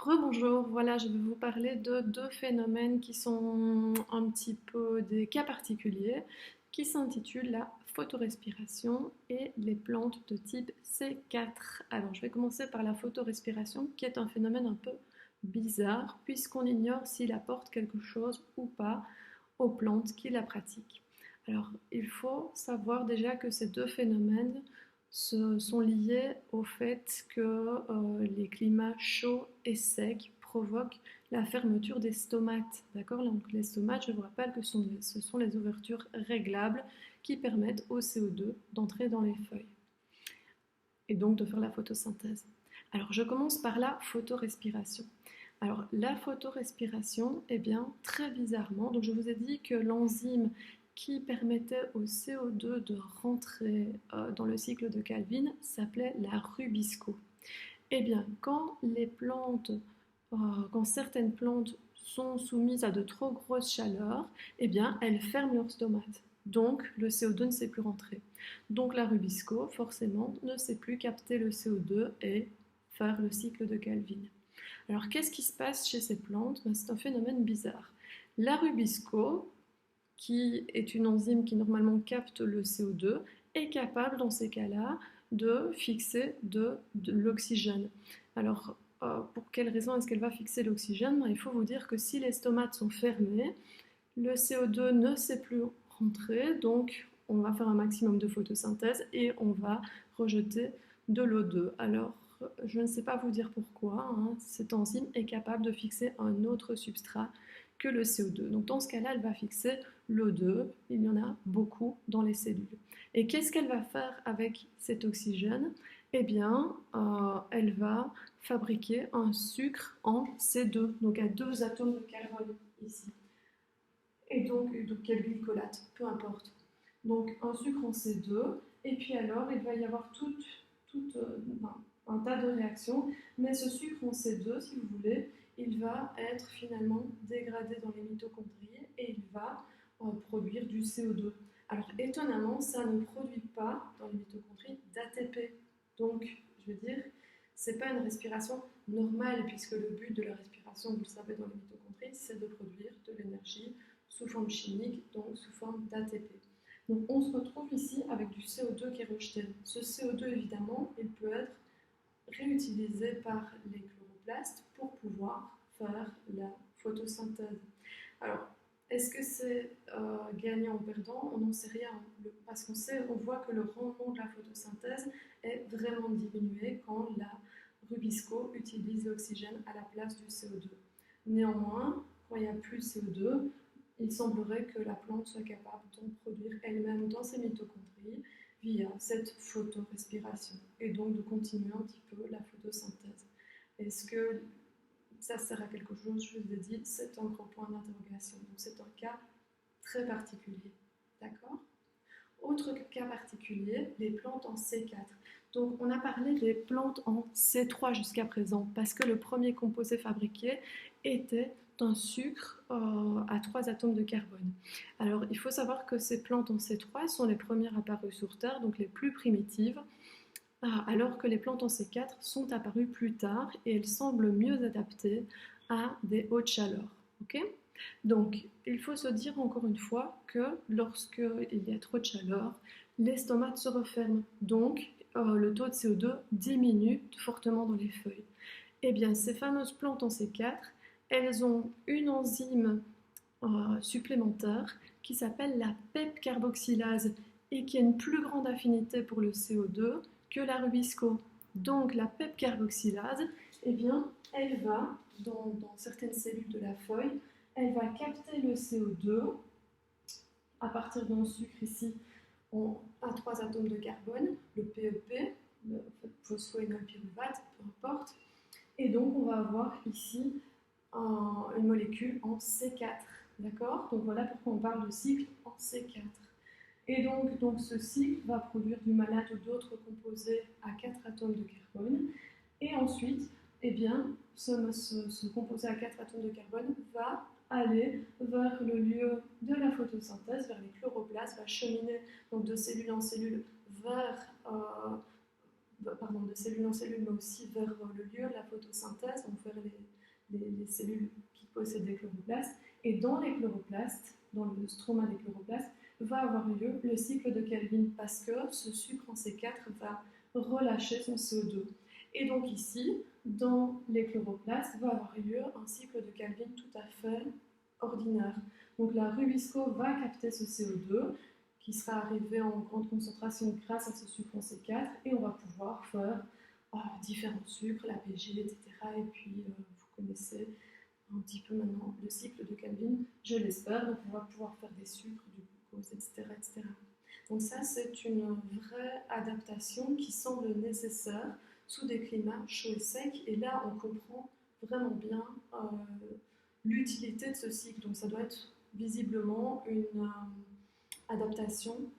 Rebonjour, voilà, je vais vous parler de deux phénomènes qui sont un petit peu des cas particuliers, qui s'intitulent la photorespiration et les plantes de type C4. Alors, je vais commencer par la photorespiration, qui est un phénomène un peu bizarre, puisqu'on ignore s'il apporte quelque chose ou pas aux plantes qui la pratiquent. Alors, il faut savoir déjà que ces deux phénomènes sont liés au fait que les climats chauds et secs provoquent la fermeture des stomates. D'accord? Donc les stomates, je vous rappelle que ce sont les ouvertures réglables qui permettent au CO2 d'entrer dans les feuilles et donc de faire la photosynthèse. Alors je commence par la photorespiration. Alors la photorespiration, eh bien très bizarrement, donc je vous ai dit que l'enzyme qui permettait au CO2 de rentrer dans le cycle de Calvin s'appelait la rubisco. Eh bien quand certaines plantes sont soumises à de trop grosses chaleurs, eh bien elles ferment leurs stomates. Donc le CO2 ne sait plus rentrer. Donc la rubisco, forcément, ne sait plus capter le CO2 et faire le cycle de Calvin. Alors qu'est-ce qui se passe chez ces plantes? C'est un phénomène bizarre. La rubisco, qui est une enzyme qui normalement capte le CO2, est capable dans ces cas-là de fixer de l'oxygène. Alors pour quelle raison est-ce qu'elle va fixer l'oxygène? Il faut vous dire que si les stomates sont fermés, le CO2 ne sait plus rentrer, donc on va faire un maximum de photosynthèse et on va rejeter de l'O2. Alors, je ne sais pas vous dire pourquoi, cette enzyme est capable de fixer un autre substrat que le CO2. Donc dans ce cas-là, elle va fixer l'O2, il y en a beaucoup dans les cellules. Et qu'est-ce qu'elle va faire avec cet oxygène? Eh bien, elle va fabriquer un sucre en C2, donc à deux atomes de carbone ici et donc quel glycolate, peu importe. Donc un sucre en C2, et puis alors il va y avoir un tas de réactions, mais ce sucre en C2, si vous voulez, il va être finalement dégradé dans les mitochondries et il va produire du CO2. Alors étonnamment, ça ne produit pas dans les mitochondries d'ATP. Donc, je veux dire, c'est pas une respiration normale, puisque le but de la respiration, vous le savez, dans les mitochondries, c'est de produire de l'énergie sous forme chimique, donc sous forme d'ATP. Donc on se retrouve ici avec du CO2 qui est rejeté. Ce CO2, évidemment, il peut être réutilisé par les chloroplastes pour pouvoir faire la photosynthèse. Alors, est-ce que c'est gagnant ou perdant? On n'en sait rien, parce on voit que le rendement de la photosynthèse est vraiment diminué quand la rubisco utilise l'oxygène à la place du CO2. Néanmoins, quand il n'y a plus de CO2, il semblerait que la plante soit capable d'en produire elle-même dans ses mitochondries via cette photorespiration et donc de continuer un petit peu la photosynthèse. Est-ce que ça sert à quelque chose? Je vous ai dit, c'est un gros point d'interrogation. Donc c'est un cas très particulier. D'accord? Autre cas particulier, les plantes en C4. Donc on a parlé des plantes en C3 jusqu'à présent parce que le premier composé fabriqué était un sucre à 3 atomes de carbone. Alors il faut savoir que ces plantes en C3 sont les premières apparues sur Terre, donc les plus primitives, alors que les plantes en C4 sont apparues plus tard et elles semblent mieux adaptées à des hautes chaleurs. Okay? Donc, il faut se dire encore une fois que lorsqu'il y a trop de chaleur, les stomates se referment. Donc, le taux de CO2 diminue fortement dans les feuilles. Eh bien, ces fameuses plantes en C4, elles ont une enzyme supplémentaire qui s'appelle la PEP carboxylase et qui a une plus grande affinité pour le CO2 que la rubisco. Donc, la PEP carboxylase, eh bien, elle va, dans certaines cellules de la feuille, elle va capter le CO2 à partir d'un sucre ici à 3 atomes de carbone, le PEP, le phosphoénolpyruvate, peu importe. Et donc on va avoir ici une molécule en C4. D'accord? Donc voilà pourquoi on parle de cycle en C4. Et donc ce cycle va produire du malate ou d'autres composés à 4 atomes de carbone. Et ensuite, eh bien, ce composé à 4 atomes de carbone va aller vers le lieu de la photosynthèse, vers les chloroplastes, va cheminer donc de cellule en cellule de cellule en cellule, mais aussi vers le lieu de la photosynthèse, donc vers les cellules qui possèdent des chloroplastes. Et dans les chloroplastes, dans le stroma des chloroplastes, va avoir lieu le cycle de Calvin parce que ce sucre en C4 va relâcher son CO2. Et donc ici, dans les chloroplastes, va avoir lieu un cycle de Calvin tout à fait ordinaire. Donc la Rubisco va capter ce CO2 qui sera arrivé en grande concentration grâce à ce sucre en C4 et on va pouvoir faire différents sucres, la PG, etc. Et puis vous connaissez un petit peu maintenant le cycle de Calvin, je l'espère, donc on va pouvoir faire des sucres, du glucose, etc. etc. Donc ça, c'est une vraie adaptation qui semble nécessaire sous des climats chauds et secs. Et là, on comprend vraiment bien l'utilité de ce cycle. Donc ça doit être visiblement une adaptation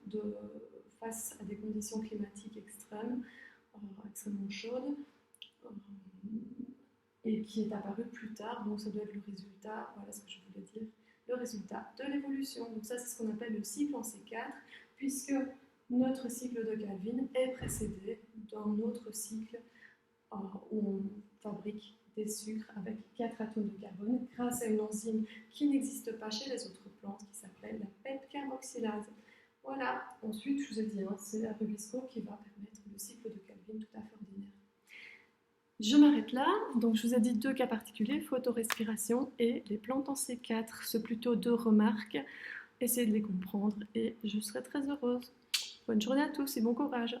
face à des conditions climatiques extrêmes, extrêmement chaudes, et qui est apparu plus tard. Donc ça doit être le résultat, voilà ce que je voulais dire, le résultat de l'évolution. Donc ça, c'est ce qu'on appelle le cycle en C4, puisque notre cycle de Calvin est précédé d'un autre cycle où on fabrique des sucres avec 4 atomes de carbone grâce à une enzyme qui n'existe pas chez les autres plantes, qui s'appelle la PEP carboxylase. Voilà, ensuite, je vous ai dit, c'est la Rubisco qui va permettre le cycle de Calvin tout à fait ordinaire. Je m'arrête là, donc je vous ai dit 2 cas particuliers, photorespiration et les plantes en C4. C'est plutôt 2 remarques, essayez de les comprendre et je serai très heureuse. Bonne journée à tous et bon courage.